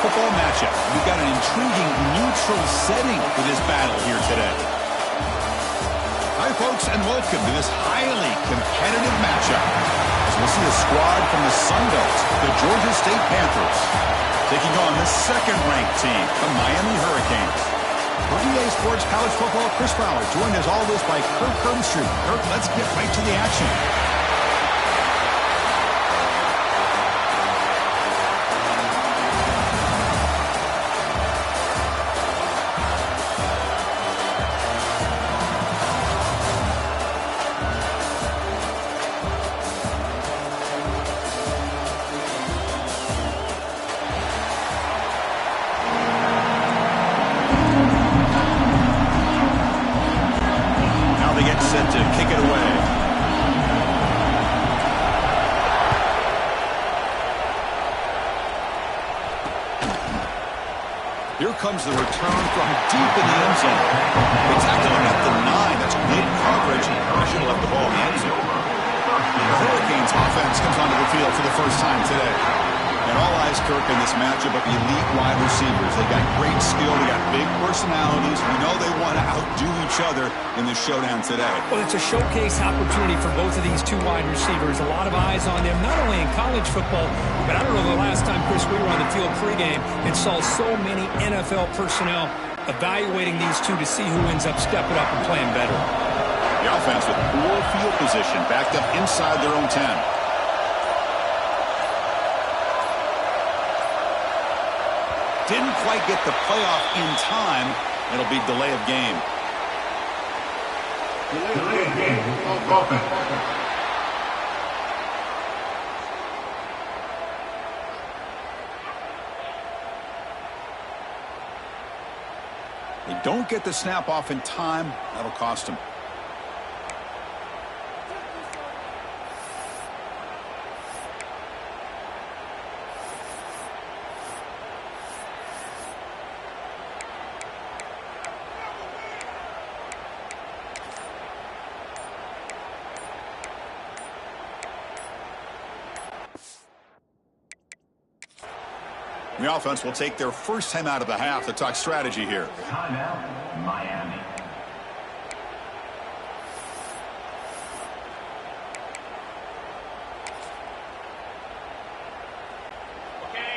football matchup. We've got an intriguing neutral setting for this battle here today. Hi, folks, and welcome to this highly competitive matchup. As we'll see a squad from the Sun Belt, the Georgia State Panthers, taking on the second-ranked team, the Miami Hurricanes. For EA Sports College Football, Chris Fowler, joined as always by Kirk Herbstreit. Kirk, let's get right to the action. Set to kick it away. Here comes the return from deep in the end zone. They tackle him at the 9. That's good coverage. I should have left the ball in the end zone. The Hurricanes offense comes onto the field for the first time today. And all eyes, Kirk, in this matchup of elite wide receivers. They got great skill. They got big personalities. We know they want to outdo each other in this showdown today. Well, it's a showcase opportunity for both of these two wide receivers. A lot of eyes on them, not only in college football, but I don't know the last time, Chris, we were on the field pregame and saw so many NFL personnel evaluating these two to see who ends up stepping up and playing better. The offense with poor field position, backed up inside their own 10. Didn't quite get the playoff in time. It'll be delay of game. Delay of game. They don't get the snap off in time. That'll cost them. The offense will take their first time out of the half to talk strategy here. Timeout, Miami.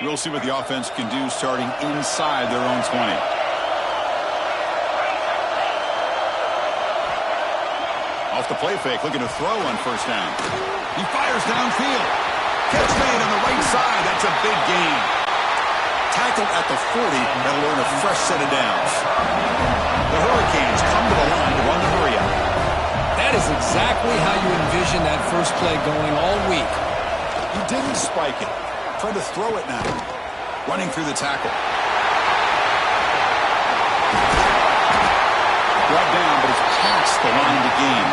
We'll see what the offense can do starting inside their own 20. Off the play fake, looking to throw on first down. He fires downfield. Catch made on the right side. That's a big gain. Tackled at the 40, that'll earn a fresh set of downs. The Hurricanes come to the line to run the hurry up. That is exactly how you envision that first play going all week. He didn't spike it. Trying to throw it now. Running through the tackle. Brought down, but it's past the line to gain.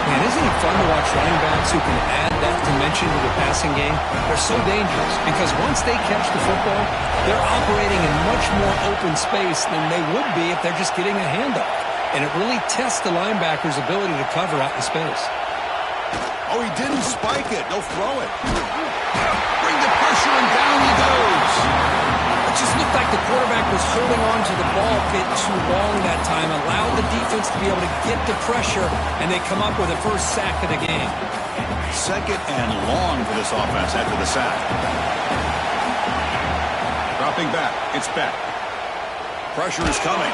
Man, isn't it fun to watch running backs who can add that dimension to the passing game? They're so dangerous because once they catch the football, they're operating in much more open space than they would be if they're just getting a handoff. And it really tests the linebacker's ability to cover out in space. Oh, he didn't spike it. They'll throw it. Bring the pressure, and down he goes. It just looked like the quarterback was holding on to the ball a bit too long that time, allowed the defense to be able to get the pressure, and they come up with the first sack of the game. Second and long for this offense after the sack. Dropping back. It's back. Pressure is coming.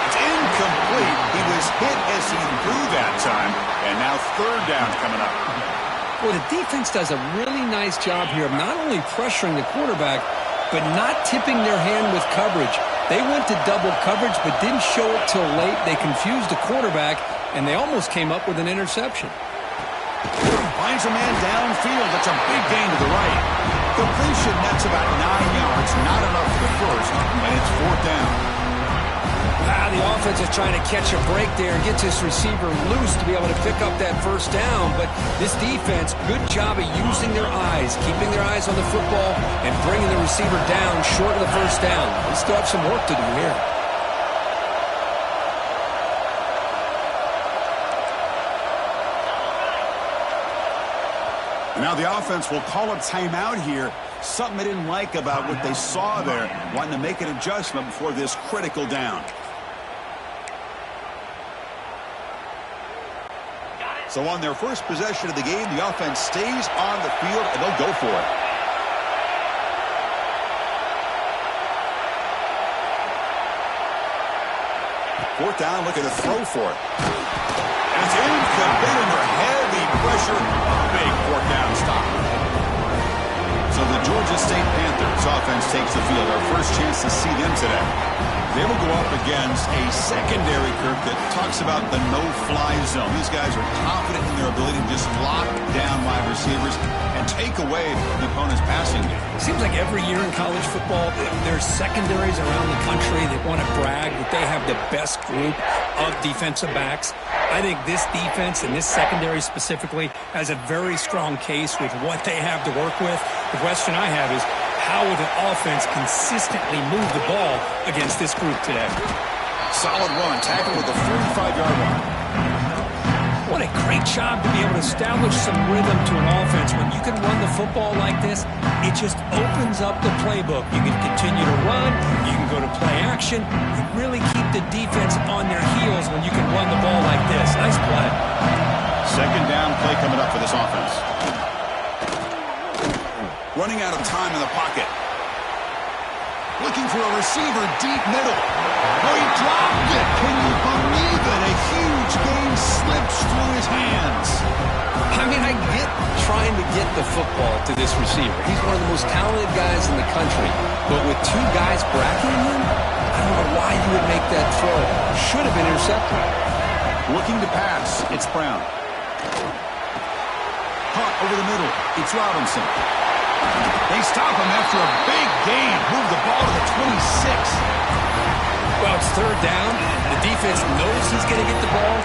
It's incomplete. He was hit as he threw that time, and now third down coming up. Well, the defense does a really nice job here of not only pressuring the quarterback, but not tipping their hand with coverage. They went to double coverage, but didn't show it till late. They confused the quarterback, and they almost came up with an interception. Finds a man downfield. That's a big gain to the right. Completion, that's about 9 yards. Not enough for the first, and it's fourth down. The offense is trying to catch a break there and gets this receiver loose to be able to pick up that first down. But this defense, good job of using their eyes, keeping their eyes on the football, and bringing the receiver down short of the first down. They still have some work to do here. Now the offense will call a timeout here Something they didn't like about what they saw there, wanting to make an adjustment before this critical down. So on their first possession of the game, the offense stays on the field, and they'll go for it. Fourth down, looking to throw for it. And it's incomplete under heavy pressure. Big fourth down stop. So the Georgia State Panthers offense takes the field. Our first chance to see them today. They will go up against a secondary, Kirk, that talks about the no-fly zone. These guys are confident in their ability to just lock down wide receivers and take away the opponent's passing game. Seems like every year in college football, there's secondaries around the country that want to brag that they have the best group of defensive backs. I think this defense and this secondary specifically has a very strong case with what they have to work with. The question I have is, how will the offense consistently move the ball against this group today? Solid run, tackle with the 45-yard line. What a great job to be able to establish some rhythm to an offense. When you can run the football like this, it just opens up the playbook. You can continue to run. You can go to play action. You really keep the defense on their heels when you can run the ball like this. Nice play. Second down play coming up for this offense. Running out of time in the pocket. Looking for a receiver deep middle. Oh, he dropped it. Can you believe it? A huge gain slips through his hands. I mean, I get trying to get the football to this receiver. He's one of the most talented guys in the country. But with two guys bracketing him, I don't know why you would make that throw. Should have been intercepted. Looking to pass. It's Brown. Caught over the middle. It's Robinson. They stop him after a big gain. Move the ball to the 26. Well, it's third down. The defense knows he's going to get the ball.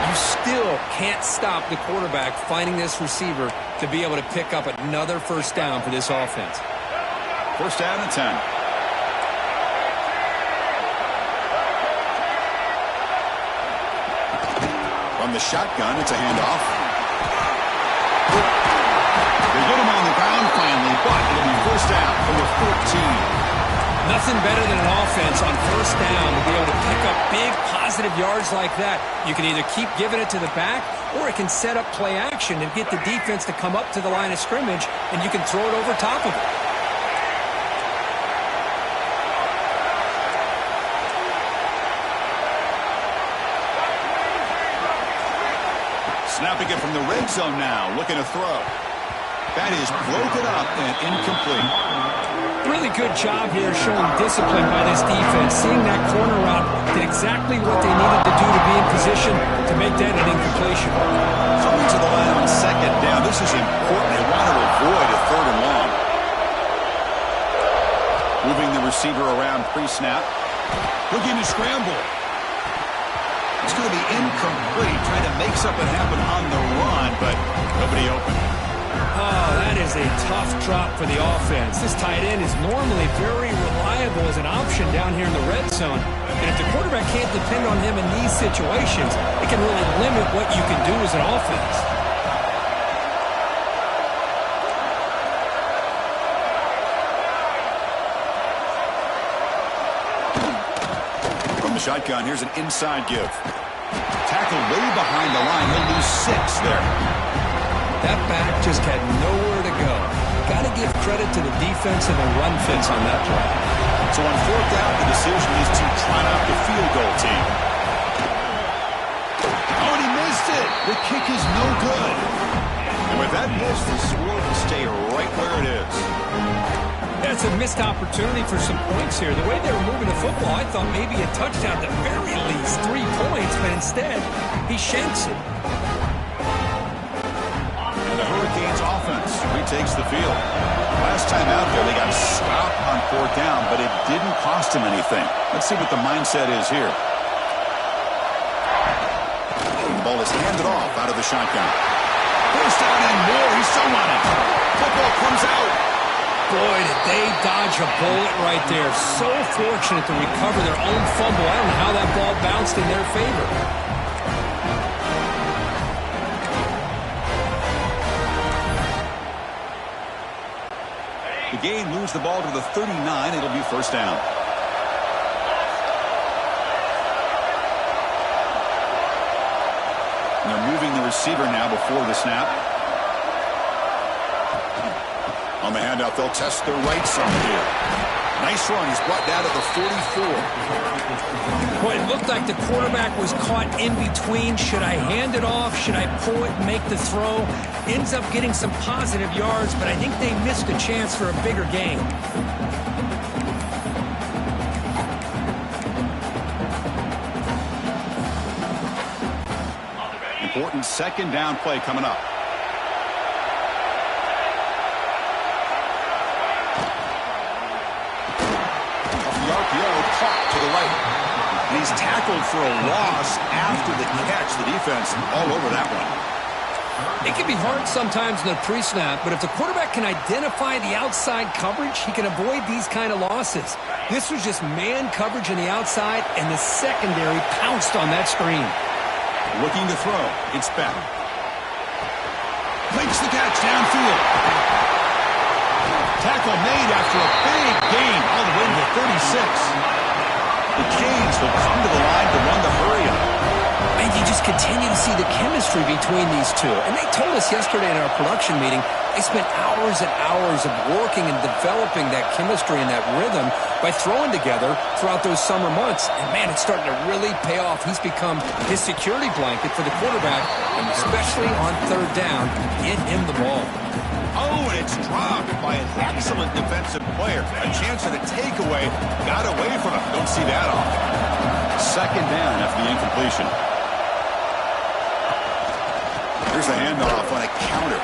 You still can't stop the quarterback finding this receiver to be able to pick up another first down for this offense. First down and 10. From the shotgun, it's a handoff. They get him on the ground finally, but it'll be first down from the 14. Nothing better than an offense on first down to be able to pick up big positive yards like that. You can either keep giving it to the back, or it can set up play action and get the defense to come up to the line of scrimmage, and you can throw it over top of it. Snapping it from the red zone now, looking to throw. That is broken up and incomplete. Really good job here showing discipline by this defense. Seeing that corner route did exactly what they needed to do to be in position to make that an incompletion. Coming to the line on second down. This is important. They want to avoid a third and long. Moving the receiver around pre-snap. Looking to scramble. It's going to be incomplete. Trying to make something happen on the run, but nobody open. Oh, that is a tough drop for the offense. This tight end is normally very reliable as an option down here in the red zone. And if the quarterback can't depend on him in these situations, it can really limit what you can do as an offense. From the shotgun, here's an inside give. Tackled way behind the line. He'll lose 6 there. That back just had nowhere to go. Got to give credit to the defense and the run fits on that play. So on fourth down, the decision is to try out the field goal team. Oh, and he missed it. The kick is no good. And with that miss, the score will stay right where it is. That's a missed opportunity for some points here. The way they were moving the football, I thought maybe a touchdown, at the very least 3 points, but instead, he shanks it. The Hurricanes offense retakes the field. Last time out there, they got stopped on fourth down, but it didn't cost them anything. Let's see what the mindset is here. The ball is handed off out of the shotgun. First down and more. He's still on it. Football comes out. Boy, did they dodge a bullet right there. So fortunate to recover their own fumble. I don't know how that ball bounced in their favor. The gain moves the ball to the 39. It'll be first down. And they're moving the receiver now before the snap. On the handout, they'll test their right side here. Nice run. He's brought down to the 44. Well, it looked like the quarterback was caught in between. Should I hand it off? Should I pull it and make the throw? Ends up getting some positive yards, but I think they missed a chance for a bigger gain. Important second down play coming up. Caught to the right. And he's tackled for a loss after the catch. The defense all over that one. It can be hard sometimes in the pre-snap, but if the quarterback can identify the outside coverage, he can avoid these kind of losses. This was just man coverage on the outside, and the secondary pounced on that screen. Looking to throw. It's back. Makes the catch downfield. Tackle made after a big gain all the way to the 36. The Canes will come to the line to run the hurry up. And you just continue to see the chemistry between these two. And they told us yesterday in our production meeting, they spent hours and hours of working and developing that chemistry and that rhythm by throwing together throughout those summer months. And, man, it's starting to really pay off. He's become his security blanket for the quarterback, and especially on third down, get him the ball. Oh, and it's dropped by an excellent defensive player. A chance at a takeaway. Got away from him. Don't see that often. Second down after the incompletion. Here's a handoff on a counter.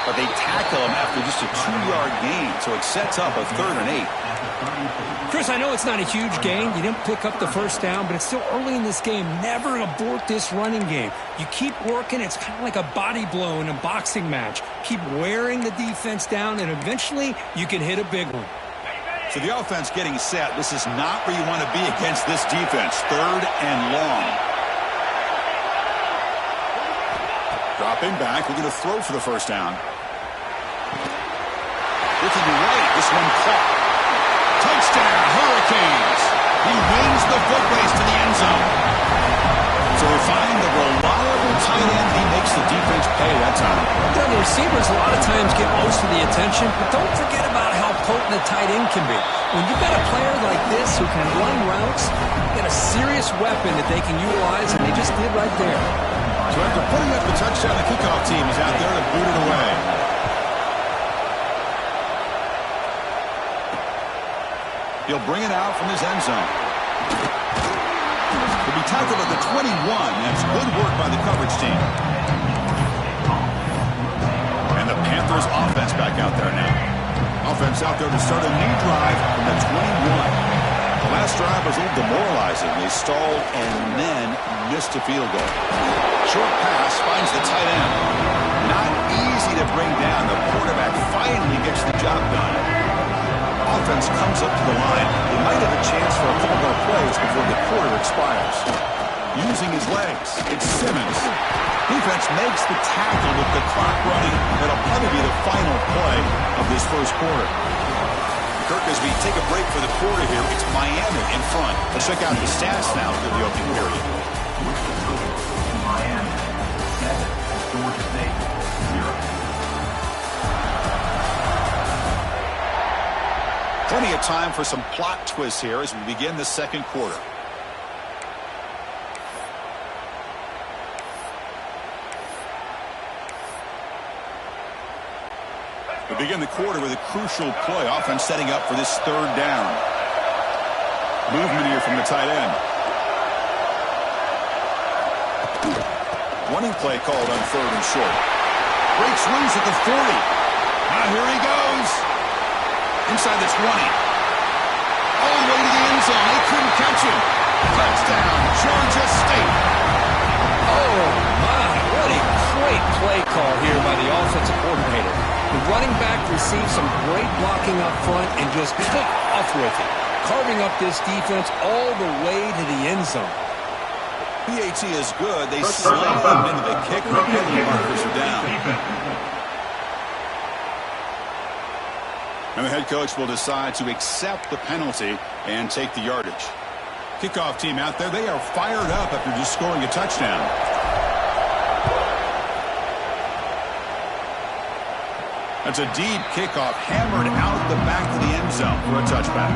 But they tackle him after just a 2-yard gain, so it sets up a 3rd and 8. Chris, I know it's not a huge gain. You didn't pick up the first down, but it's still early in this game. Never abort this running game. You keep working. It's kind of like a body blow in a boxing match. Keep wearing the defense down, and eventually you can hit a big one. So the offense getting set. This is not where you want to be against this defense. 3rd and long. Dropping back. We're going to throw for the first down. Looking right. This one caught. Touchdown, Hurricanes. He wins the foot race to the end zone. So we find the reliable tight end. He makes the defense pay that time. The receivers a lot of times get most of the attention, but don't forget about how potent a tight end can be. When you've got a player like this who can run routes, you get a serious weapon that they can utilize, and they just did right there. So after putting up the touchdown, the kickoff team is out there to boot it away. He'll bring it out from his end zone. He'll be tackled at the 21. That's good work by the coverage team. And the Panthers offense back out there now. Offense out there to start a new drive from the 21. The last drive was a little demoralizing. They stalled and then missed a field goal. Short pass finds the tight end. Not easy to bring down. The quarterback finally gets the job done. Offense comes up to the line. He might have a chance for a couple more plays before the quarter expires. Using his legs, it's Simmons. Defense makes the tackle with the clock running. That'll probably be the final play of this first quarter. Kirk, as we take a break for the quarter here, it's Miami in front. Let's check out the stats now for the opening period. Miami, 7. Georgia State, 0. Plenty of time for some plot twists here as we begin the second quarter. We begin the quarter with a crucial play. Offense setting up for this 3rd down. Movement here from the tight end. Running play called on 3rd and short. Breaks loose at the 40. Now here he goes. Inside the 20. All the way to the end zone. They couldn't catch him. Touchdown, Georgia State. Oh, my. What a great play call here by the offensive coordinator. The running back received some great blocking up front and just took off with it, carving up this defense all the way to the end zone. PAT is good. They slammed into the kicker, and the markers are down. And the head coach will decide to accept the penalty and take the yardage. Kickoff team out there, they are fired up after just scoring a touchdown. That's a deep kickoff, hammered out the back of the end zone for a touchback.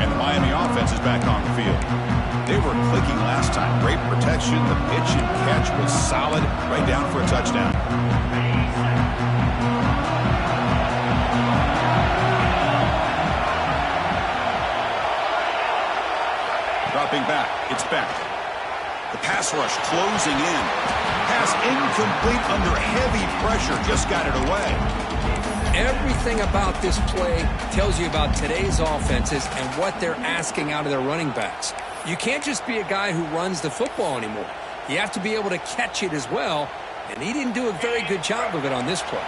And the Miami offense is back on the field. They were clicking last time. Great protection. The pitch and catch was solid, right down for a touchdown. Dropping back. It's back. The pass rush closing in. Pass incomplete under heavy pressure. Just got it away. Everything about this play tells you about today's offenses and what they're asking out of their running backs. You can't just be a guy who runs the football anymore. You have to be able to catch it as well, and he didn't do a very good job of it on this play.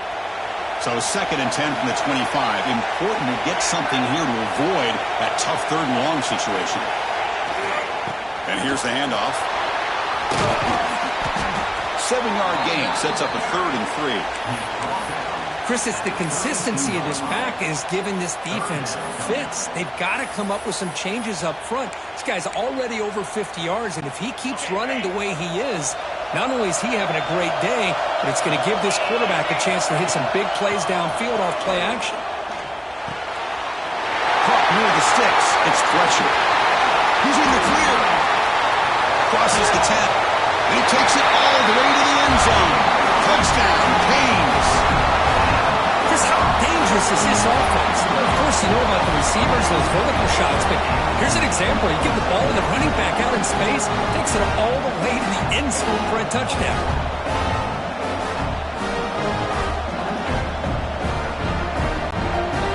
So 2nd and 10 from the 25. Important to get something here to avoid that tough 3rd and long situation. And here's the handoff. 7-yard gain sets up a 3rd and 3. Chris, it's the consistency of this pack is giving this defense fits. They've got to come up with some changes up front. This guy's already over 50 yards, and if he keeps running the way he is, not only is he having a great day, but it's going to give this quarterback a chance to hit some big plays downfield off play action. Caught near the sticks. It's Fletcher. He's in the clear. Crosses the 10. And he takes it all the way to the end zone. Touchdown, Canes. Chris, how dangerous is this offense? Of course, you know about the receivers, those vertical shots, but here's an example. You give the ball to the running back out in space, takes it all the way to the end zone for a touchdown.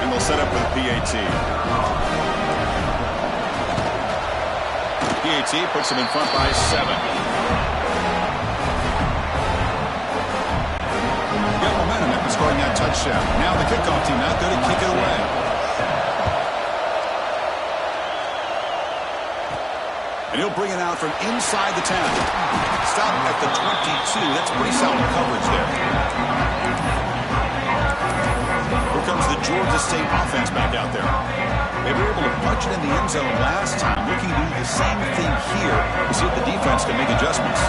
And they'll set up with PAT. PAT puts them in front by 7. Got momentum after scoring that touchdown. Now the kickoff team out there to kick it away. And he'll bring it out from inside the 10. Stop at the 22. That's pretty solid coverage there. Here comes the Georgia State offense back out there. They were able to punch it in the end zone last time. Looking to do the same thing here to see if the defense can make adjustments.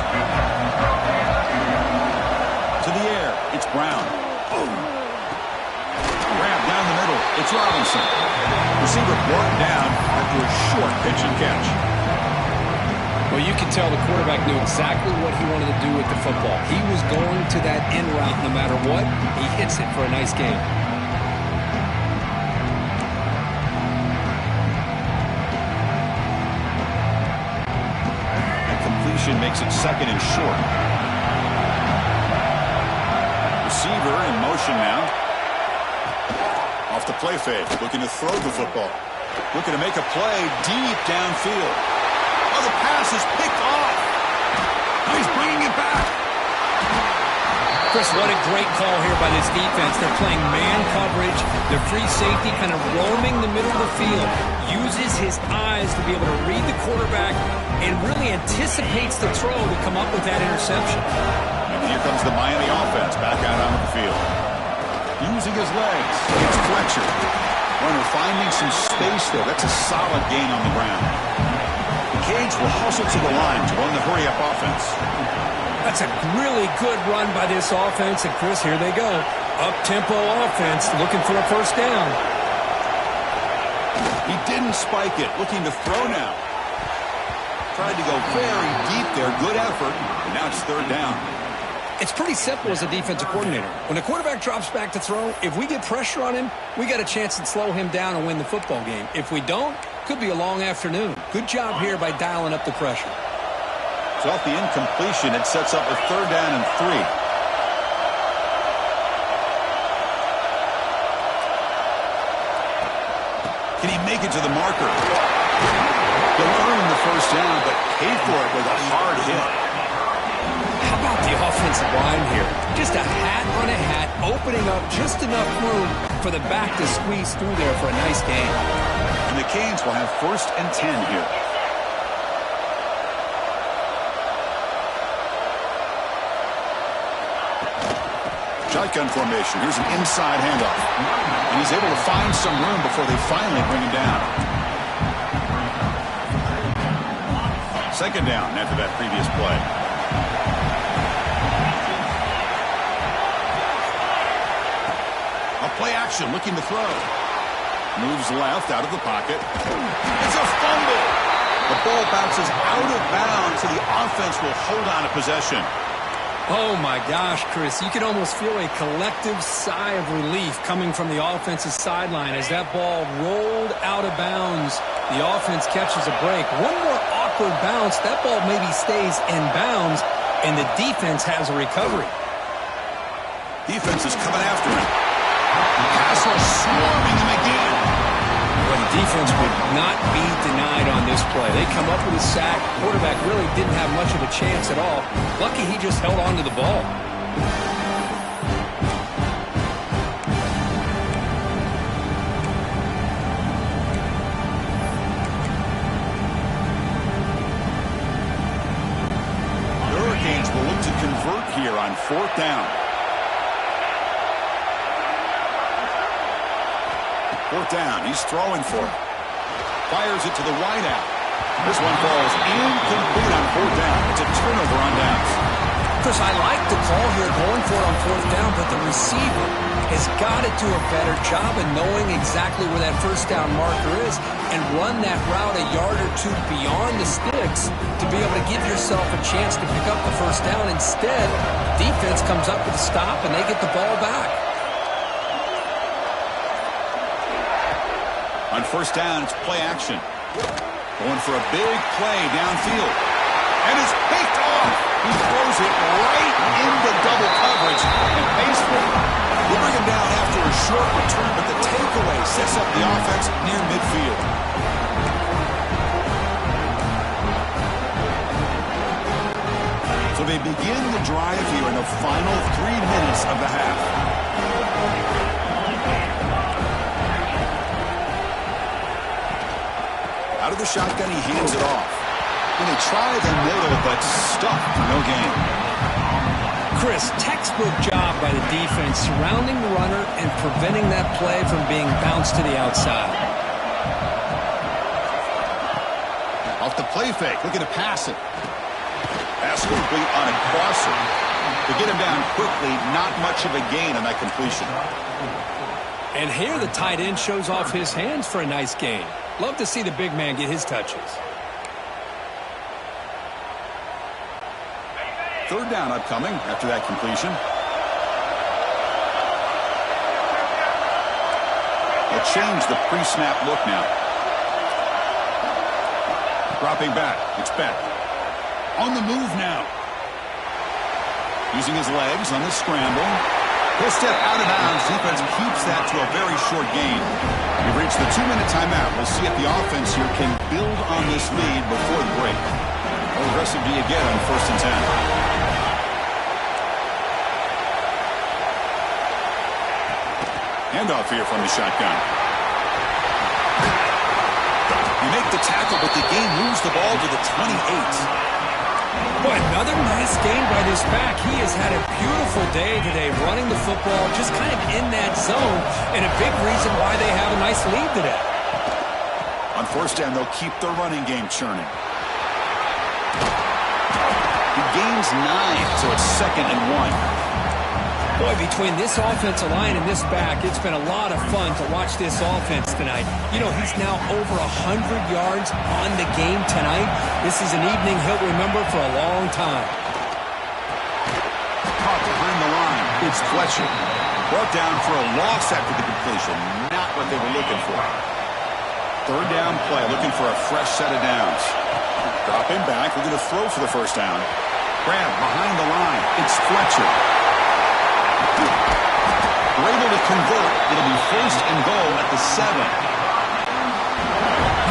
To the air, it's Brown. Boom. Grab down the middle, it's Robinson. Receiver brought down after a short pitch and catch. Well, you can tell the quarterback knew exactly what he wanted to do with the football. He was going to that in route no matter what. He hits it for a nice game. That completion makes it 2nd and short. Receiver in motion now. Off the play fake, looking to throw the football. Looking to make a play deep downfield. Oh, the pass is picked off. Oh, he's bringing it back. Chris, what a great call here by this defense. They're playing man coverage. The free safety kind of roaming the middle of the field. Uses his eyes to be able to read the quarterback and really anticipates the throw to come up with that interception. And here comes the Miami offense back out onto the field. Using his legs. It's Fletcher. Runner finding some space there. That's a solid gain on the ground. The Canes will hustle to the line to run the hurry-up offense. That's a really good run by this offense. And, Chris, here they go. Up-tempo offense looking for a first down. He didn't spike it. Looking to throw now. Tried to go very deep there. Good effort. And now it's 3rd down. It's pretty simple as a defensive coordinator. When the quarterback drops back to throw, if we get pressure on him, we got a chance to slow him down and win the football game. If we don't, could be a long afternoon. Good job here by dialing up the pressure. So off the incompletion, it sets up a 3rd down and 3. Can he make it to the marker? He'll earn the first down, but pay for it with a hard hit. How about the offensive line here? Just a hat on a hat, opening up just enough room for the back to squeeze through there for a nice gain. And the Canes will have 1st and 10 here. Shotgun formation. Here's an inside handoff. And he's able to find some room before they finally bring him down. Second down after that previous play. A play action, looking to throw. Moves left out of the pocket. It's a fumble. The ball bounces out of bounds, so the offense will hold on to possession. Oh, my gosh, Chris. You can almost feel a collective sigh of relief coming from the offensive sideline as that ball rolled out of bounds. The offense catches a break. One more awkward bounce. That ball maybe stays in bounds, and the defense has a recovery. Defense is coming after him. Castle swarming him again. Well, the defense would not be denied on this play. They come up with a sack. Quarterback really didn't have much of a chance at all. Lucky he just held on to the ball. The Hurricanes will look to convert here on fourth down. Fourth down, he's throwing for it. Fires it to the wideout. This one falls incomplete on fourth down. It's a turnover on downs. Chris, I like the call here going for it on fourth down, but the receiver has got to do a better job of knowing exactly where that first down marker is and run that route a yard or two beyond the sticks to be able to give yourself a chance to pick up the first down. Instead, defense comes up with a stop and they get the ball back. On first down, it's play action. Going for a big play downfield. And it's picked off. He throws it right into double coverage and pays for it. They bring him down after a short return, but the takeaway sets up the offense near midfield. So they begin the drive here in the final 3 minutes of the half. Out of the shotgun, he hands it off. And they try the middle, but stuck for no gain. Chris, textbook job by the defense surrounding the runner and preventing that play from being bounced to the outside. Off the play fake, looking to pass it. Pass complete on a crosser. To get him down quickly, not much of a gain on that completion. And here the tight end shows off his hands for a nice gain. Love to see the big man get his touches. Third down upcoming after that completion. They'll change the pre-snap look now. Dropping back. It's back. On the move now. Using his legs on the scramble. He'll step out of bounds. Defense keeps that to a very short gain. We've reached the 2-minute timeout. We'll see if the offense here can build on this lead before the break. How aggressive do you get on first and 10? Handoff here from the shotgun. You make the tackle, but the game moves the ball to the 28. Boy, another nice game by this back. He has had a beautiful day today running the football, just kind of in that zone, and a big reason why they have a nice lead today. On first down, they'll keep the running game churning. He gains 9, so it's 2nd and 1. Boy, between this offensive line and this back, it's been a lot of fun to watch this offense tonight. You know, he's now over 100 yards on the game tonight. This is an evening he'll remember for a long time. Caught behind the line. It's Fletcher. Brought down for a loss after the completion. Not what they were looking for. Third down play, looking for a fresh set of downs. Dropping back, looking to throw for the first down. Grab behind the line. It's Fletcher. We're able to convert. It'll be 1st and goal at the 7.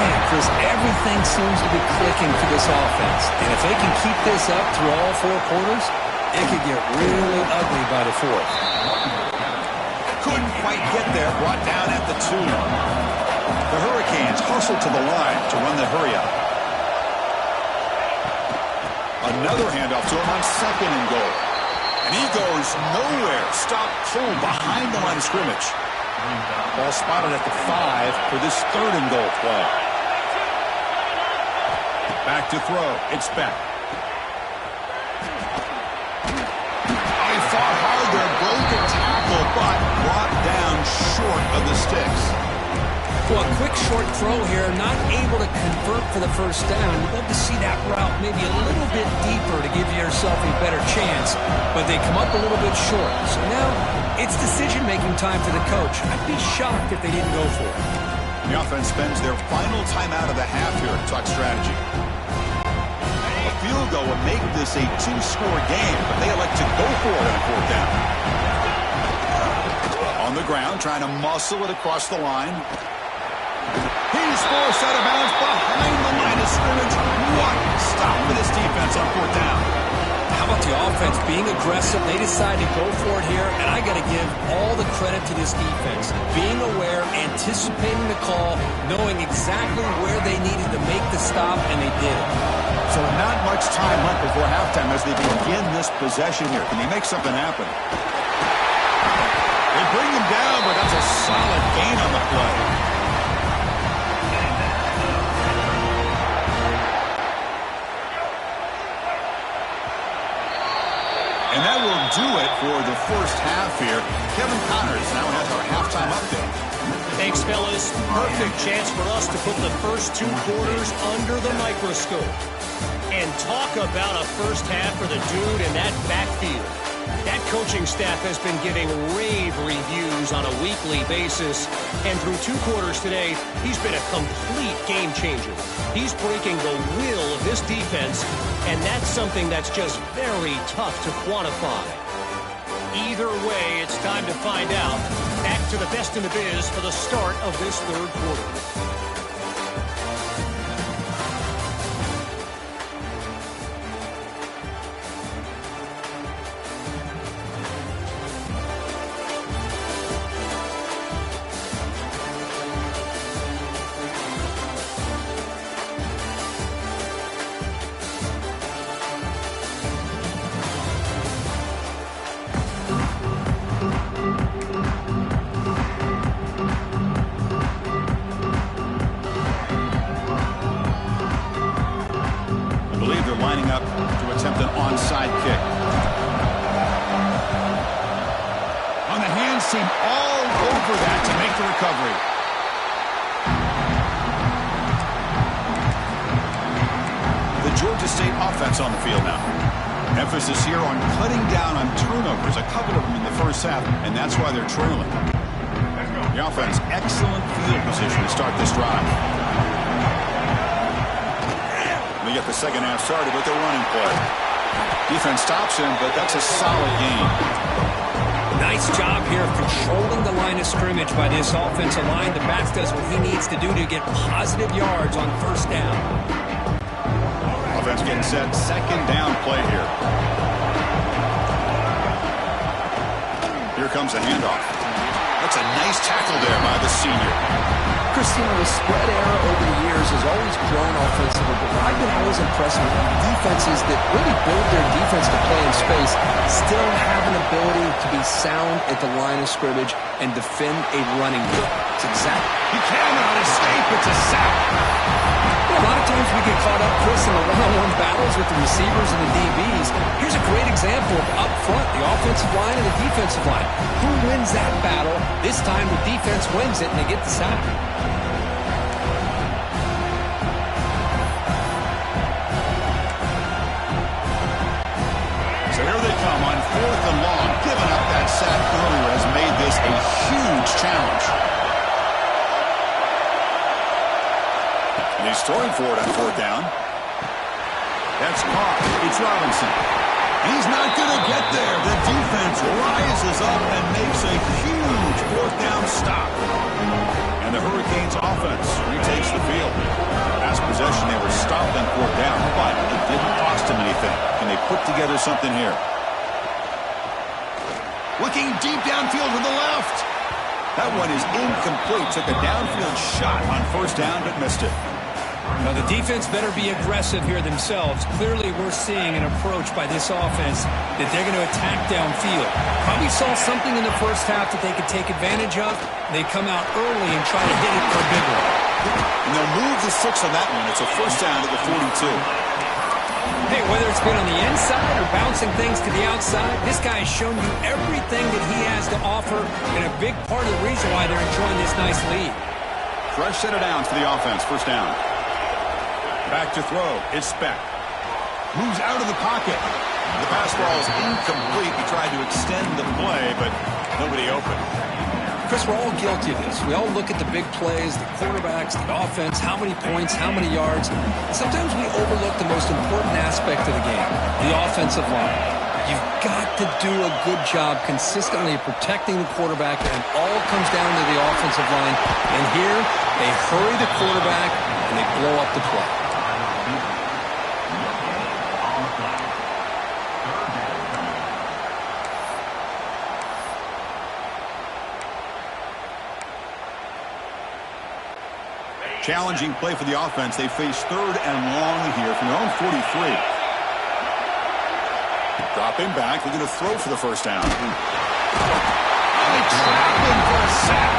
Man, Chris, everything seems to be clicking for this offense. And if they can keep this up through all 4 quarters, it could get really ugly by the 4th. Couldn't quite get there. Brought down at the 2. The Hurricanes hustle to the line to run the hurry up. Another handoff to him on 2nd and goal. And he goes nowhere. Stop cold behind the line of scrimmage. Ball spotted at the 5 for this 3rd and goal play. Back to throw. It's Beck. He fought hard there. Broke a tackle, but brought down short of the sticks. Well, a quick short throw here, not able to convert for the first down. You'd love to see that route maybe a little bit deeper to give yourself a better chance, but they come up a little bit short. So now it's decision-making time for the coach. I'd be shocked if they didn't go for it. The offense spends their final timeout of the half here to talk strategy. A field goal would make this a 2-score game, but they elect to go for it on 4th down. On the ground, trying to muscle it across the line. He's forced out of bounds behind the line of scrimmage. What stop for this defense on 4th down. How about the offense being aggressive? They decide to go for it here, and I got to give all the credit to this defense. Being aware, anticipating the call, knowing exactly where they needed to make the stop, and they did it. So not much time left before halftime as they begin this possession here. Can they make something happen? They bring him down, but that's a solid gain on the play. And that will do it for the first half here. Kevin Connors now has our halftime update. Thanks, fellas. Perfect chance for us to put the first 2 quarters under the microscope. And talk about a first half for the dude in that backfield. That coaching staff has been giving rave reviews on a weekly basis. And through 2 quarters today, he's been a complete game changer. He's breaking the will of this defense, and that's something that's just very tough to quantify. Either way, it's time to find out. Back to the best in the biz for the start of this 3rd quarter. Lining up to attempt an onside kick. On the hands team all over that to make the recovery. The Georgia State offense on the field now. Emphasis here on cutting down on turnovers, a couple of them in the first half, and that's why they're trailing. The offense, excellent field position to start this drive. They get the second half started with their running play. Defense stops him, but that's a solid gain. Nice job here of controlling the line of scrimmage by this offensive line. The back does what he needs to do to get positive yards on 1st down. Offense getting set. 2nd down play here. Here comes a handoff. That's a nice tackle there by the senior. Christina, the spread era over the years has always grown offensively, but I've been always impressed with defenses that really build their defense to play in space, still have an ability to be sound at the line of scrimmage and defend a running game. It's exactly. He cannot escape. It's a sack. A lot of times we get caught up, Chris, in the one-on-one battles with the receivers and the DBs. Here's a great example of up front, the offensive line and the defensive line. Who wins that battle? This time the defense wins it and they get the sack. So here they come on 4th and long. Giving up that sack earlier has made this a huge challenge. And he's throwing for it on 4th down. That's caught. It's Robinson. He's not going to get there. The defense rises up and makes a huge 4th down stop. And the Hurricanes offense retakes the field. Last possession, they were stopped on 4th down, but it didn't cost them anything. Can they put together something here? Looking deep downfield to the left. That one is incomplete. Took a downfield shot on 1st down, but missed it. Now, the defense better be aggressive here themselves. Clearly, we're seeing an approach by this offense that they're going to attack downfield. Probably saw something in the first half that they could take advantage of. They come out early and try to hit it for a big one. And they'll move the 6 on that one. It's a first down at the 42. Hey, whether it's been on the inside or bouncing things to the outside, this guy has shown you everything that he has to offer, and a big part of the reason why they're enjoying this nice lead. Fresh set of downs for the offense. First down. Back to throw. It's Speck. Moves out of the pocket. The pass ball is incomplete. He tried to extend the play, but nobody open. Chris, we're all guilty of this. We all look at the big plays, the quarterbacks, the offense, how many points, how many yards. Sometimes we overlook the most important aspect of the game, the offensive line. You've got to do a good job consistently protecting the quarterback, and it all comes down to the offensive line. And here, they hurry the quarterback, and they blow up the play. Challenging play for the offense. They face 3rd and long here from their own 43. Dropping back. They're going to throw for the first down. They trap him for a sack.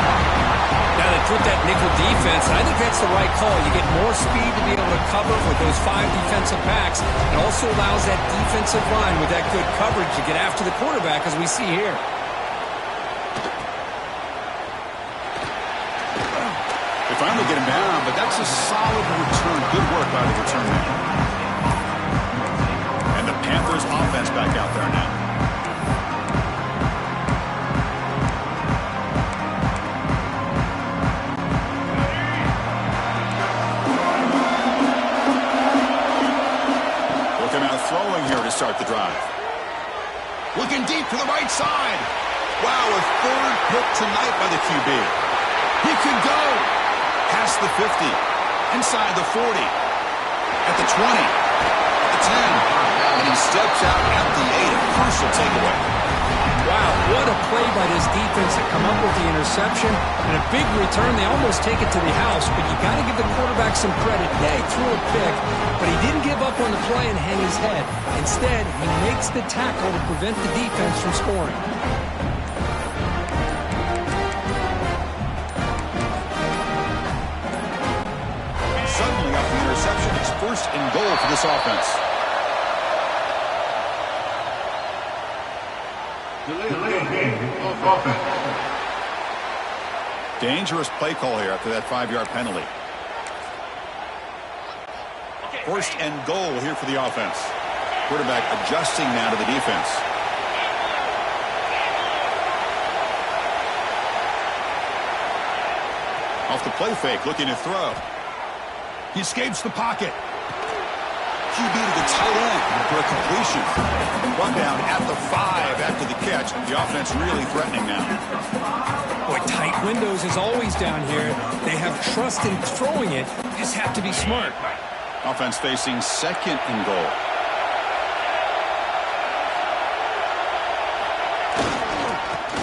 Now they put that nickel defense, and I think that's the right call. You get more speed to be able to cover with those 5 defensive backs. It also allows that defensive line with that good coverage to get after the quarterback, as we see here. Finally get him down, but that's a solid return. Good work by the return man. And the Panthers offense back out there now. Looking out throwing here to start the drive. Looking deep to the right side. Wow, a 3rd pick tonight by the QB. He could go. Past the 50, inside the 40, at the 20, at the 10, and he steps out at the 8, a crucial takeaway. Wow, what a play by this defense to come up with the interception, and a big return. They almost take it to the house, but you got to give the quarterback some credit. Yeah, he threw a pick, but he didn't give up on the play and hang his head. Instead, he makes the tackle to prevent the defense from scoring. Suddenly off the interception, it's 1st and goal for this offense. Delayed game offense. Dangerous play call here after that 5-yard penalty. 1st and goal here for the offense. Quarterback adjusting now to the defense. Off the play fake, looking to throw. He escapes the pocket. QB to the tight end for a completion. Run down at the 5 after the catch. The offense really threatening now. Boy, tight windows is always down here. They have trust in throwing it. Just have to be smart. Offense facing 2nd and goal.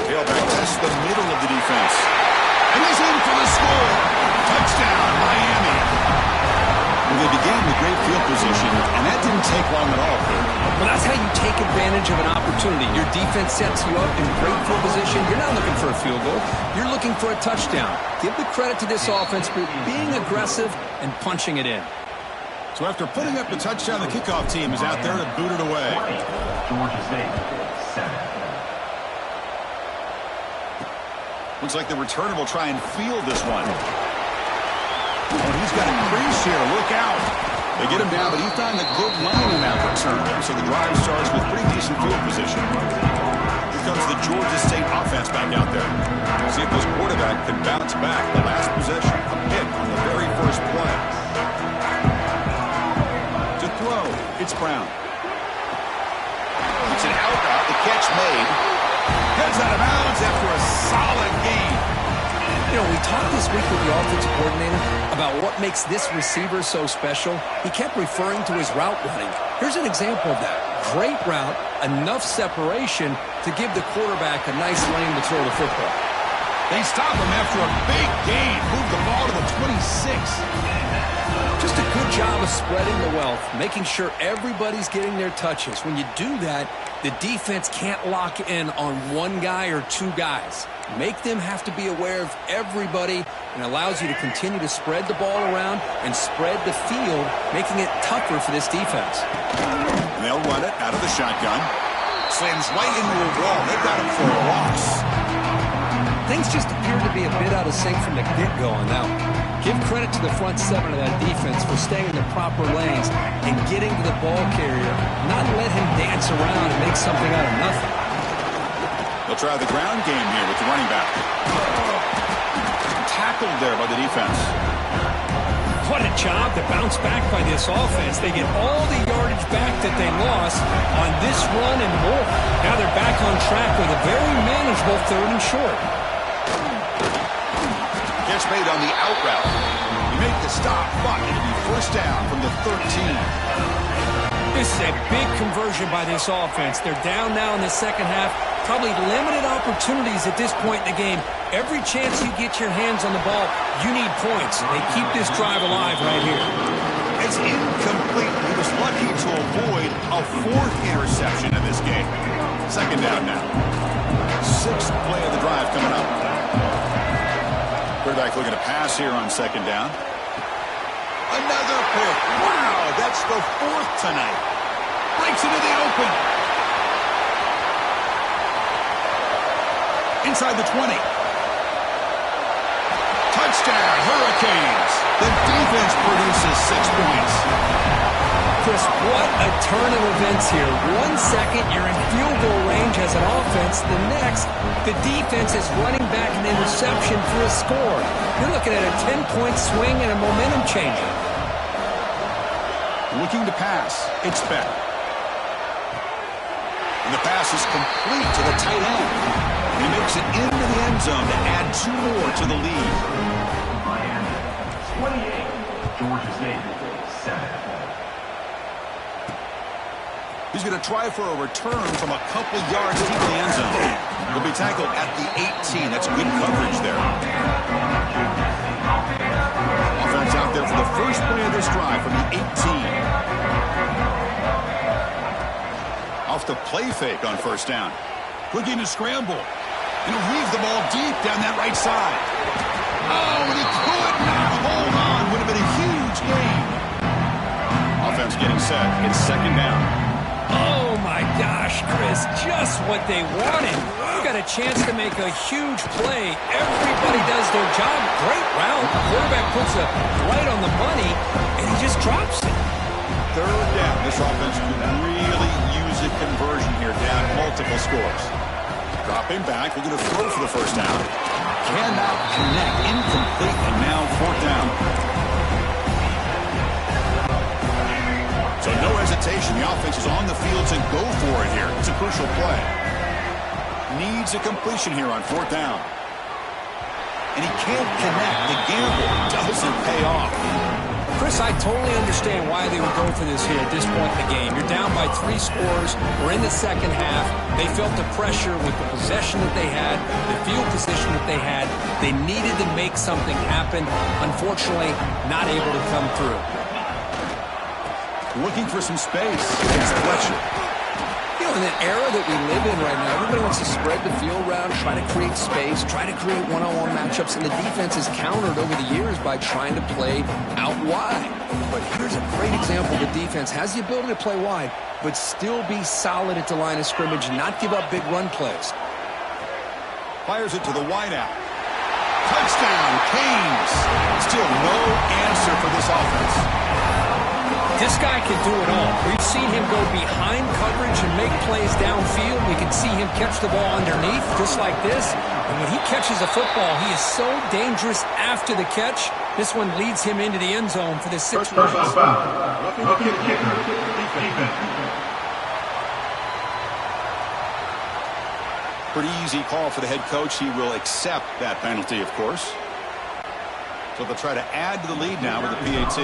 Tailback tests the middle of the defense. And he's in for the score. Touchdown, Miami. Well, they began with great field position, and that didn't take long at all. Well, that's how you take advantage of an opportunity. Your defense sets you up in great field position. You're not looking for a field goal. You're looking for a touchdown. Give the credit to this offense for being aggressive and punching it in. So after putting up the touchdown, the kickoff team is out there to boot it away. Georgia State, 7. Looks like the returner will try and field this one. Oh, he's got a crease here. Look out. They get him down, but he found a good lane in that return. So the drive starts with pretty decent field position. Here comes the Georgia State offense back out there. See if this quarterback can bounce back. The last possession, a pick on the very first play. To throw, it's Brown. It's an out route. The catch made. Heads out of bounds after a solid game. You know, we talked this week with the offensive coordinator about what makes this receiver so special. He kept referring to his route running. Here's an example of that. Great route, enough separation to give the quarterback a nice lane to throw the football. They stop him after a big gain. Move the ball to the 26. Just a job of spreading the wealth, making sure everybody's getting their touches. When you do that, the defense can't lock in on one guy or two guys. Make them have to be aware of everybody, and allows you to continue to spread the ball around and spread the field, making it tougher for this defense. And they'll run it out of the shotgun. Slams right into a wall. They've got him for a loss. Things just appear to be a bit out of sync from the get-go on that one. Give credit to the front seven of that defense for staying in the proper lanes and getting to the ball carrier, not let him dance around and make something out of nothing. They'll try the ground game here with the running back. Tackled there by the defense. What a job to bounce back by this offense. They get all the yardage back that they lost on this run and more. Now they're back on track with a very manageable 3rd and short. Catch made on the out route. You make the stop, but it'll be first down from the 13. This is a big conversion by this offense. They're down now in the second half. Probably limited opportunities at this point in the game. Every chance you get your hands on the ball, you need points. They keep this drive alive right here. It's incomplete. He was lucky to avoid a 4th interception in this game. Second down now. 6th play of the drive coming up. Quarterback looking to pass here on second down. Another pick. Wow, that's the 4th tonight. Breaks into the open. Inside the 20. Touchdown, Hurricanes. The defense produces 6 points. Chris, what a turn of events here. 1 second, you're in field goal range as an offense. The next, the defense is running back an interception for a score. You're looking at a 10-point swing and a momentum changer. Looking to pass. It's Beck. And the pass is complete to the tight end. He makes it into the end zone to add 2 more to the lead. Miami, 28. Georgia State, 7. He's going to try for a return from a couple yards deep in the end zone. He'll be tackled at the 18. That's good coverage there. Offense out there for the first play of this drive from the 18. Off the play fake on first down. Looking to scramble. And he'll weave the ball deep down that right side. Oh, and he could not hold on. Would have been a huge gain. Offense getting set. It's second down. Oh, my gosh, Chris. Just what they wanted. You got a chance to make a huge play. Everybody does their job. Great route. The quarterback puts it right on the money, and he just drops it. Third down. This offense could really use a conversion here, down multiple scores. Dropping back, we're going to throw for the first down. Cannot connect, incomplete, and now 4th down. So no hesitation, the offense is on the field to go for it here. It's a crucial play. Needs a completion here on 4th down. And he can't connect, the gamble doesn't pay off. Chris, I totally understand why they would go for this here at this point in the game. You're down by 3 scores. We're in the second half. They felt the pressure with the possession that they had, the field position that they had. They needed to make something happen. Unfortunately, not able to come through. Looking for some space against Fletcher. You know, in the era that we live in right now, everybody wants to spread the field around, try to create space, try to create one-on-one matchups, and the defense has countered over the years by trying to play out wide. But here's a great example. The defense has the ability to play wide, but still be solid at the line of scrimmage, not give up big run plays. Fires it to the wideout. Touchdown, Canes. Still no answer for this offense. This guy can do it all. We've seen him go behind coverage and make plays downfield. We can see him catch the ball underneath, just like this. And when he catches a football, he is so dangerous after the catch. This one leads him into the end zone for the 6th round. Looking kicker, defense. Pretty easy call for the head coach. He will accept that penalty, of course. So they'll try to add to the lead now with the PAT.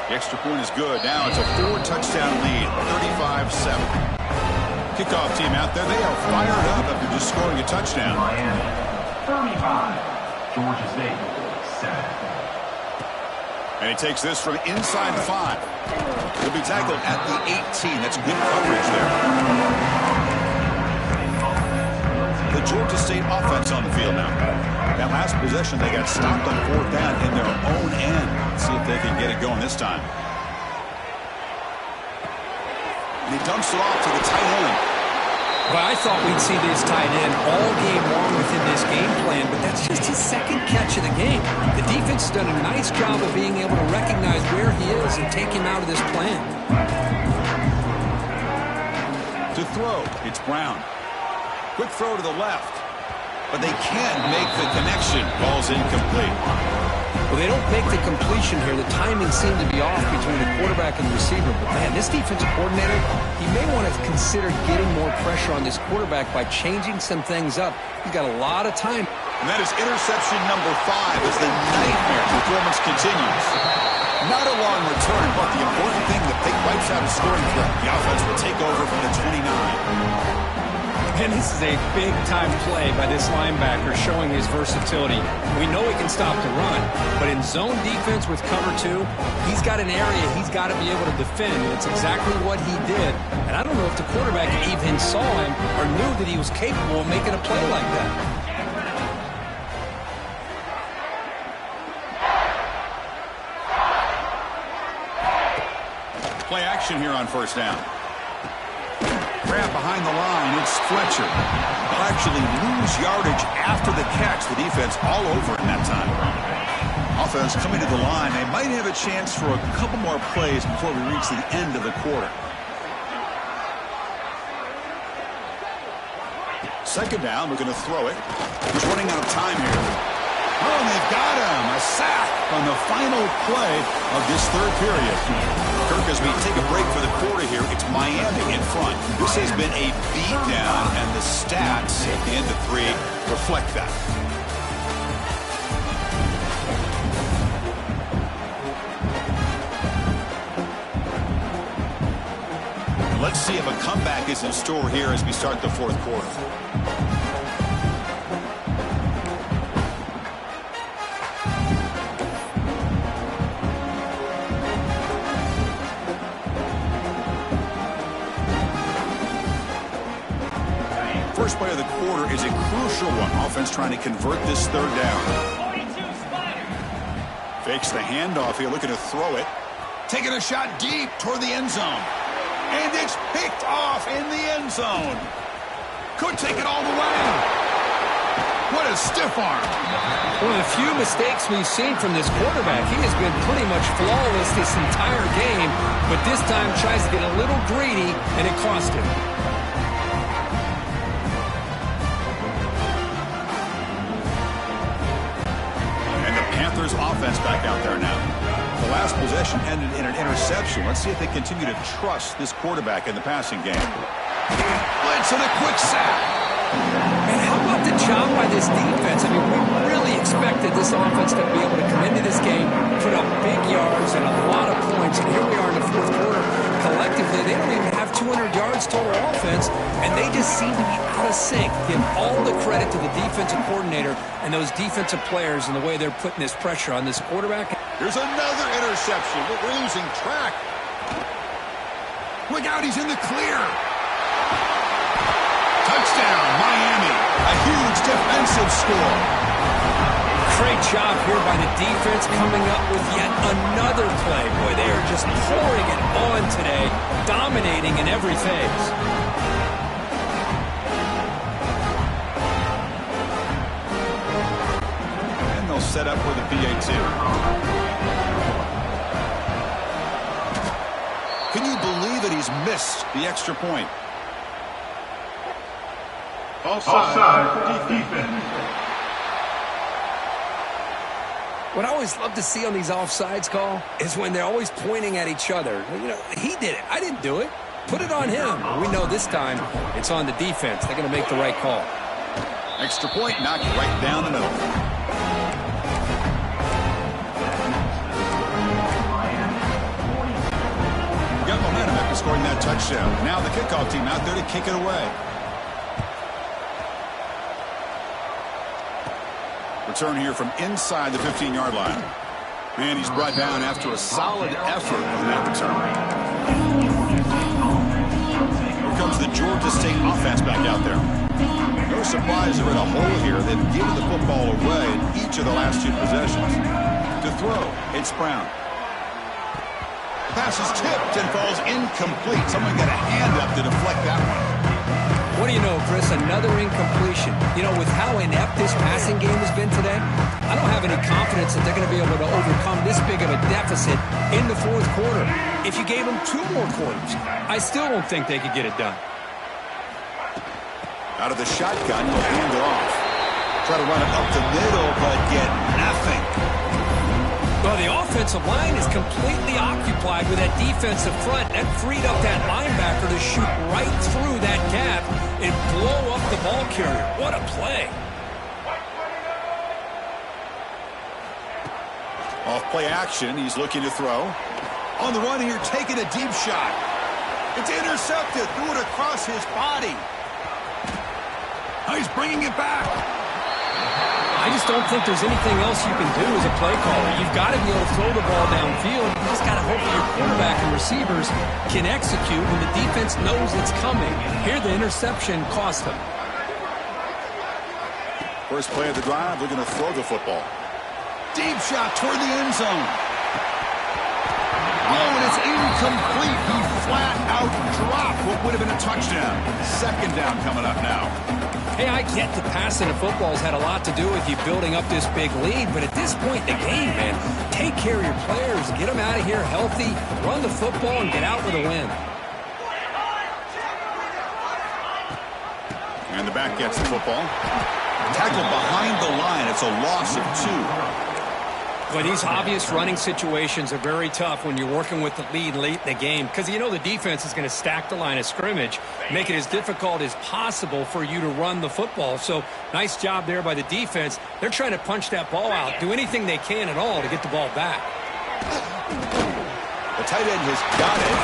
The extra point is good. Now it's a 4-touchdown lead, 35-7. Kickoff team out there. They are fired up after just scoring a touchdown. Miami, 35. Georgia State, 7. And he takes this from inside 5. He'll be tackled at the 18. That's good coverage there. The Georgia State offense on the field now. That last possession, they got stopped on 4th down in their own end. Let's see if they can get it going this time. And he dumps it off to the tight end. Well, I thought we'd see this tight end all game long within this game plan, but that's just his second catch of the game. The defense has done a nice job of being able to recognize where he is and take him out of this plan. To throw, it's Brown. Quick throw to the left, but they can't make the connection. Ball's incomplete. Well, they don't make the completion here. The timing seemed to be off between the quarterback and the receiver. But, man, this defensive coordinator, he may want to consider getting more pressure on this quarterback by changing some things up. He's got a lot of time. And that is interception number 5 as the nightmare performance continues. Not a long return, but the important thing, the big wipes out a scoring threat. The offense will take over from the 29. And this is a big-time play by this linebacker showing his versatility. We know he can stop the run, but in zone defense with cover 2, he's got an area he's got to be able to defend, and it's exactly what he did. And I don't know if the quarterback even saw him or knew that he was capable of making a play like that. Play action here on 1st down. Grab behind the line, it's Fletcher. He'll actually lose yardage after the catch. The defense all over in that time. Offense coming to the line. They might have a chance for a couple more plays before we reach the end of the quarter. 2nd down, we're going to throw it. He's running out of time here. Oh, and they've got him. A sack on the final play of this 3rd period. Kirk, as we take a break for the quarter here, it's Miami in front. This has been a beatdown, and the stats at the end of 3 reflect that. And let's see if a comeback is in store here as we start the 4th quarter. First play of the quarter is a crucial one. Offense trying to convert this 3rd down. Fakes the handoff here, looking to throw it. Taking a shot deep toward the end zone. And it's picked off in the end zone. Could take it all the way. What a stiff arm. One of the few mistakes we've seen from this quarterback. He has been pretty much flawless this entire game, but this time tries to get a little greedy, and it cost him. Offense back out there now. The last possession ended in an interception. Let's see if they continue to trust this quarterback in the passing game. Blitz and a quick sack. And how about the job by this defense? I mean, we really expected this offense to be able to come into this game, put up big yards and a lot of points. And here we are in the 4th quarter. Collectively, they don't even have 200 yards total offense, and they just seem to be out of sync. Give all the credit to the defensive coordinator and those defensive players and the way they're putting this pressure on this quarterback. Here's another interception. We're losing track. Look out, he's in the clear. Touchdown, Miami. A huge defensive score. Great job here by the defense coming up with yet another play. Boy, they are just pouring it on today, dominating in every phase. And they'll set up with a PAT. Can you believe it? He's missed the extra point. Offside, defense. What I always love to see on these offsides call is when they're always pointing at each other. You know, he did it. I didn't do it. Put it on him. We know this time it's on the defense. They're going to make the right call. Extra point knocked right down the middle. Got momentum after scoring that touchdown. Now the kickoff team out there to kick it away. Return here from inside the 15-yard line. And he's brought down after a solid effort on that return. Here comes the Georgia State offense back out there. No surprise they're in a hole here. They've given the football away in each of the last 2 possessions. To throw, it's Brown. Pass is tipped and falls incomplete. Someone got a hand up to deflect that one. What do you know, Chris? Another incompletion. You know, with how inept this passing game has been today, I don't have any confidence that they're going to be able to overcome this big of a deficit in the 4th quarter. If you gave them 2 more quarters, I still don't think they could get it done. Out of the shotgun, he'll hand it off. Try to run it up the middle, but get nothing. Well, the offensive line is completely occupied with that defensive front. That freed up that linebacker to shoot right through that gap and blow up the ball carrier. What a play. Off play action, he's looking to throw. On the run here, taking a deep shot. It's intercepted. Threw it across his body. Now he's bringing it back. I just don't think there's anything else you can do as a play caller. You've got to be able to throw the ball downfield. You just got to hope that your quarterback and receivers can execute when the defense knows it's coming. Here, the interception cost them. First play of the drive, they're going to throw the football. Deep shot toward the end zone. Oh, and it's incomplete. He flat out dropped what would have been a touchdown. 2nd down coming up now. Hey, I get the passing of football has had a lot to do with you building up this big lead, but at this point in the game, man, take care of your players, get them out of here healthy, run the football, and get out with a win. And the back gets the football. Tackled behind the line. It's a loss of 2. But these obvious running situations are very tough when you're working with the lead late in the game because you know the defense is going to stack the line of scrimmage, make it as difficult as possible for you to run the football. So nice job there by the defense. They're trying to punch that ball out, do anything they can at all to get the ball back. The tight end has got it.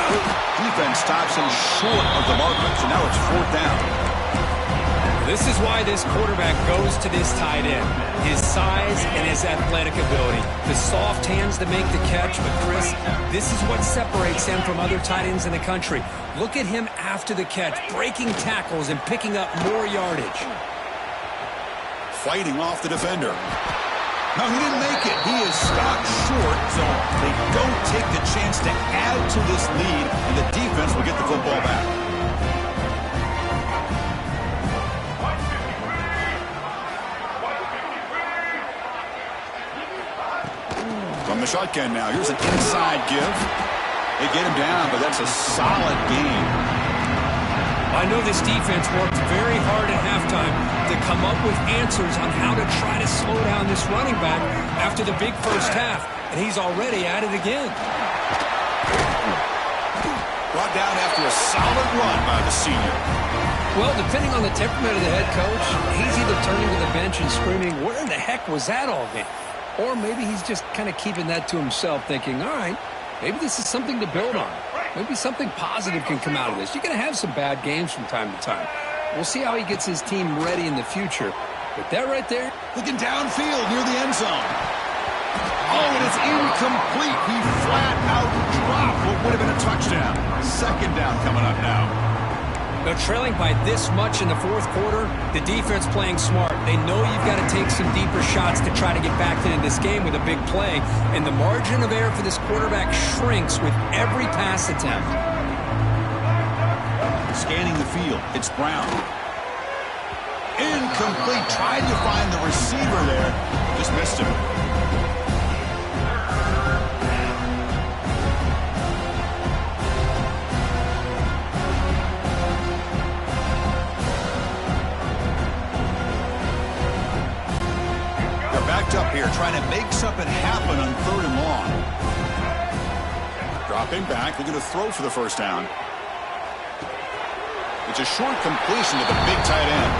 Defense stops him short of the marker, so now it's 4th down. This is why this quarterback goes to this tight end. His size and his athletic ability. The soft hands to make the catch, but Chris, this is what separates him from other tight ends in the country. Look at him after the catch, breaking tackles and picking up more yardage. Fighting off the defender. No, he didn't make it. He is stopped short, so they don't take the chance to add to this lead, and the defense will get the football back. From the shotgun now, here's an inside give. They get him down, but that's a solid game. I know this defense worked very hard at halftime to come up with answers on how to try to slow down this running back after the big first half, and he's already at it again. Brought down after a solid run by the senior. Well, depending on the temperament of the head coach, he's either turning to the bench and screaming, where in the heck was that all game? Or maybe he's just kind of keeping that to himself, thinking, all right, maybe this is something to build on. Maybe something positive can come out of this. You're going to have some bad games from time to time. We'll see how he gets his team ready in the future. But that right there, looking downfield near the end zone. Oh, and it's incomplete. He flat out dropped what would have been a touchdown. 2nd down coming up now. Now, trailing by this much in the 4th quarter, the defense playing smart. They know you've got to take some deeper shots to try to get back into this game with a big play, and the margin of error for this quarterback shrinks with every pass attempt. Scanning the field, it's Brown. Incomplete, tried to find the receiver there, just missed him. Up here trying to make something happen on 3rd and long. Dropping back, looking to throw for the 1st down. It's a short completion to the big tight end.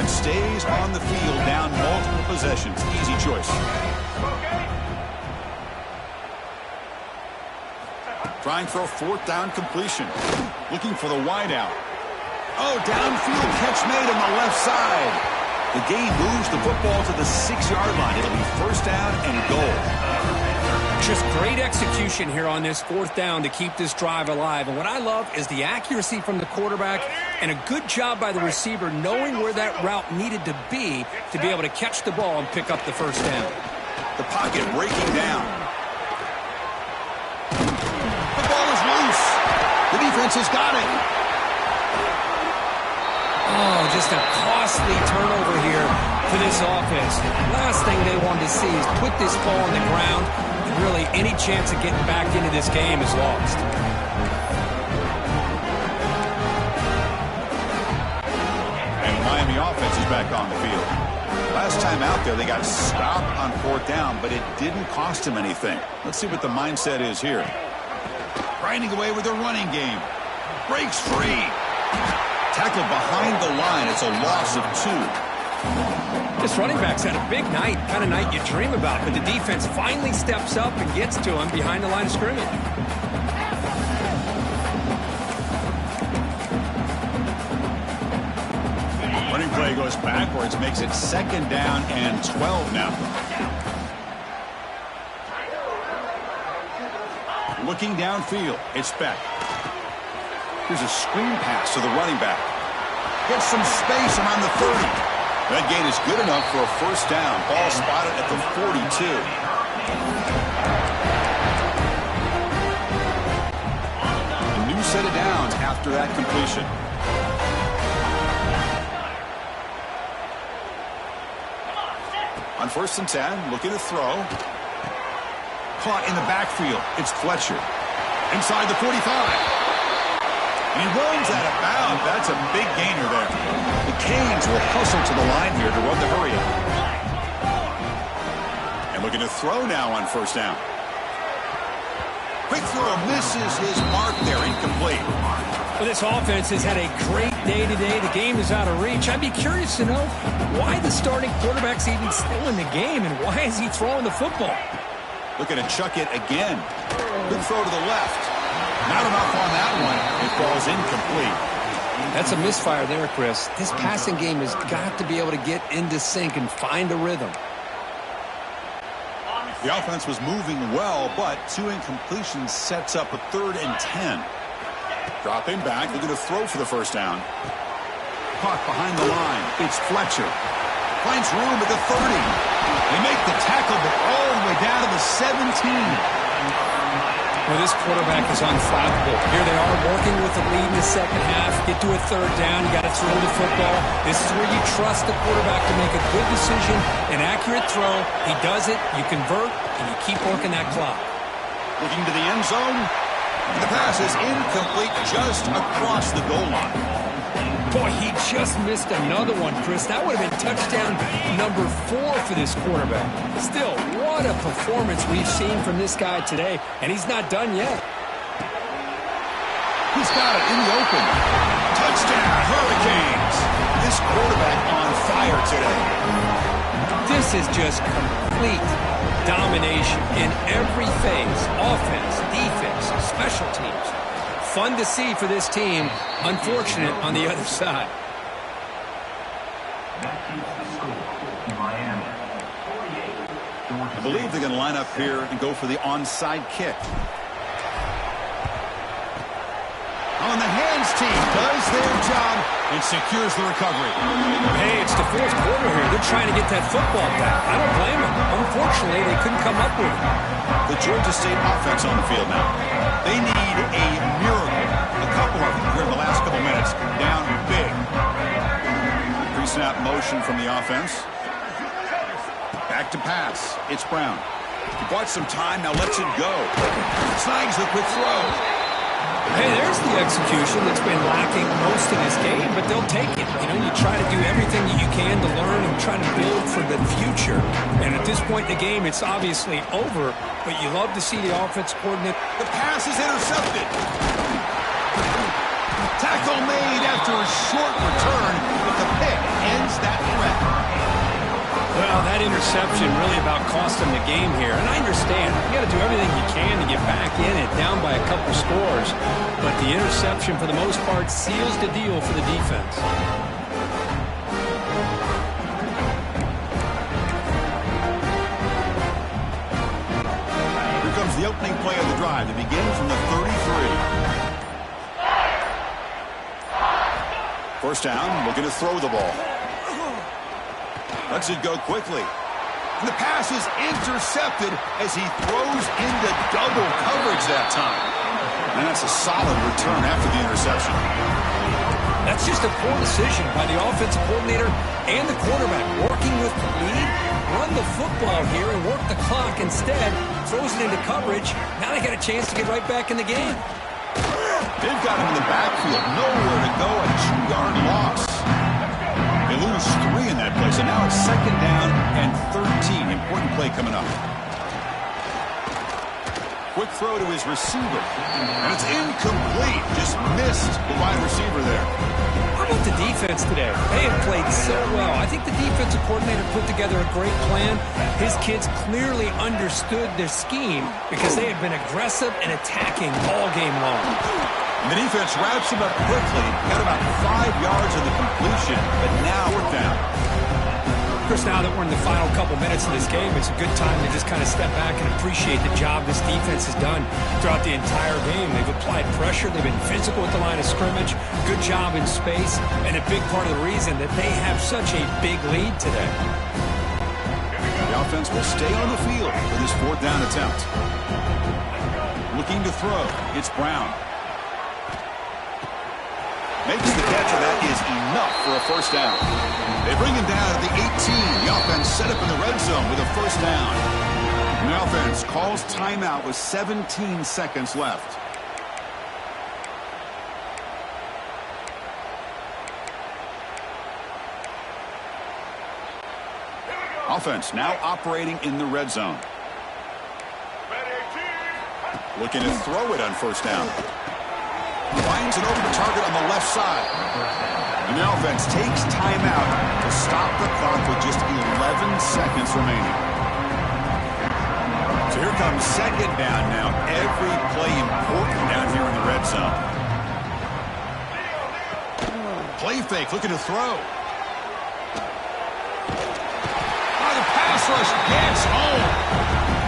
stays on the field down multiple possessions. Easy choice. Trying for a fourth down completion. Looking for the wide out. Oh, downfield catch made on the left side. The game moves the football to the 6-yard line. It'll be first down and goal. Just great execution here on this fourth down to keep this drive alive. And what I love is the accuracy from the quarterback and a good job by the receiver knowing where that route needed to be able to catch the ball and pick up the first down. The pocket breaking down. The ball is loose. The defense has got it. Oh, just a costly turnover here for this offense. Last thing they wanted to see is put this ball on the ground, and really any chance of getting back into this game is lost. And the Miami offense is back on the field. Last time out there, they got stopped on fourth down, but it didn't cost them anything. Let's see what the mindset is here. Grinding away with their running game. Breaks free. Tackle behind the line. It's a loss of 2. This running back's had a big night, kind of night you dream about, but the defense finally steps up and gets to him behind the line of scrimmage. Running play goes backwards, makes it second down and 12 now. Looking downfield, it's Beck. Here's a screen pass to the running back. Gets some space around the 30. That gain is good enough for a first down. Ball spotted at the 42. A new set of downs after that completion. On 1st and 10, looking to throw. Caught in the backfield. It's Fletcher. Inside the 45. And he runs out of bounds. That's a big gainer there. The Canes will hustle to the line here to run the hurry up. And looking to throw now on first down. Quick throw misses his mark there. Incomplete. Well, this offense has had a great day today. The game is out of reach. I'd be curious to know why the starting quarterback's even still in the game and why is he throwing the football? Looking to chuck it again. Good throw to the left. Not enough on that one. It falls incomplete. That's a misfire there, Chris. This passing game has got to be able to get into sync and find a rhythm. The offense was moving well, but 2 incompletions sets up a 3rd and 10. Dropping back, looking to throw for the first down. Caught behind the line. It's Fletcher. Finds room at the 30. They make the tackle, but all the way down to the 17. Well, this quarterback is unflappable. Here they are working with the lead in the second half. Get to a 3rd down. You got to throw the football. This is where you trust the quarterback to make a good decision, an accurate throw. He does it, you convert, and you keep working that clock. Looking to the end zone. And the pass is incomplete just across the goal line. Boy, he just missed another one, Chris. That would have been touchdown number 4 for this quarterback. Still, what a performance we've seen from this guy today, and he's not done yet. He's got it in the open. Touchdown, Hurricanes. This quarterback on fire today. This is just complete domination in every phase. Offense, defense, special teams. Fun to see for this team. Unfortunate on the other side. I believe they're going to line up here and go for the onside kick. On the hands team does their job and secures the recovery. Hey, it's the 4th quarter here. They're trying to get that football back. I don't blame them. Unfortunately, they couldn't come up with it. The Georgia State offense on the field now. They need a miracle. A couple of them here in the last couple minutes. Down big. Pre-snap motion from the offense. Back to pass. It's Brown. He bought some time, now lets it go. Snags the quick throw. Hey, there's the execution that's been lacking most of this game, but they'll take it. You know, you try to do everything that you can to learn and try to build for the future. And at this point in the game, it's obviously over, but you love to see the offense coordinate. The pass is intercepted. Tackle made after a short return, but the pick ends that that interception really about costing the game here. And I understand. You got to do everything you can to get back in it, down by a couple scores. But the interception, for the most part, seals the deal for the defense. Here comes the opening play of the drive to begin from the 33. First down, looking to throw the ball. Lets it go quickly. And the pass is intercepted as he throws into double coverage that time. And that's a solid return after the interception. That's just a poor decision by the offensive coordinator and the quarterback. Working with the lead, run the football here and work the clock. Instead, throws it into coverage. Now they got a chance to get right back in the game. They've got him in the backfield. Nowhere to go. A 2-yard loss. They lose 3 in that play. So now it's second down and 13. Important play coming up. Quick throw to his receiver. And it's incomplete. Just missed the wide receiver there. How about the defense today? They have played so well. I think the defensive coordinator put together a great plan. His kids clearly understood their scheme because they have been aggressive and attacking all game long. And the defense wraps him up quickly. Got about 5 yards of the completion, but now we're down. Of course, now that we're in the final couple minutes of this game, it's a good time to just kind of step back and appreciate the job this defense has done throughout the entire game. They've applied pressure. They've been physical at the line of scrimmage. Good job in space, and a big part of the reason that they have such a big lead today. The offense will stay on the field for this 4th down attempt. Looking to throw. It's Brown. Makes the catch, and that is enough for a first down. They bring him down at the 18. The offense set up in the red zone with a first down. And the offense calls timeout with 17 seconds left. Offense now operating in the red zone. Looking to throw it on first down. Finds an open target on the left side. And the offense takes timeout to stop the clock with just 11 seconds remaining. So here comes second down now. Every play important down here in the red zone. Play fake, looking to throw. The pass rush gets home.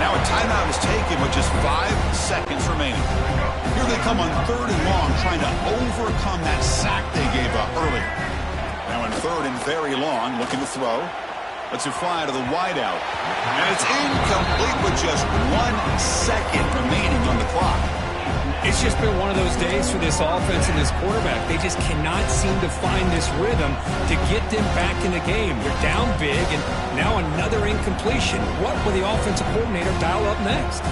Now a timeout is taken with just 5 seconds remaining. Here they come on 3rd and long, trying to overcome that sack they gave up earlier. Now in 3rd and very long, looking to throw. Lets it fly to the wideout. And it's incomplete with just 1 second remaining on the clock. It's just been one of those days for this offense and this quarterback. They just cannot seem to find this rhythm to get them back in the game. They're down big, and now another incompletion. What will the offensive coordinator dial up next?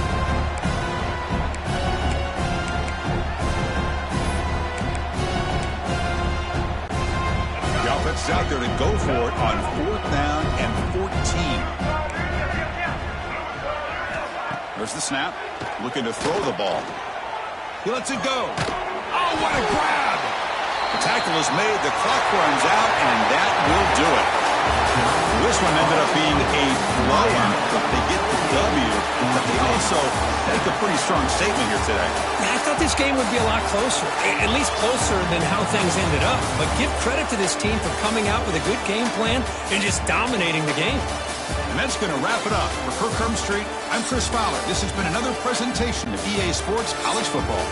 The offense is out there to go for it on 4th down and 14. There's the snap. Looking to throw the ball. He lets it go. Oh, what a grab! The tackle is made, the clock runs out, and that will do it. This one ended up being a blowout, but they get the W. But they also make a pretty strong statement here today. I thought this game would be a lot closer, at least closer than how things ended up. But give credit to this team for coming out with a good game plan and just dominating the game. And that's going to wrap it up. For Kirk Street, I'm Chris Fowler. This has been another presentation of EA Sports College Football.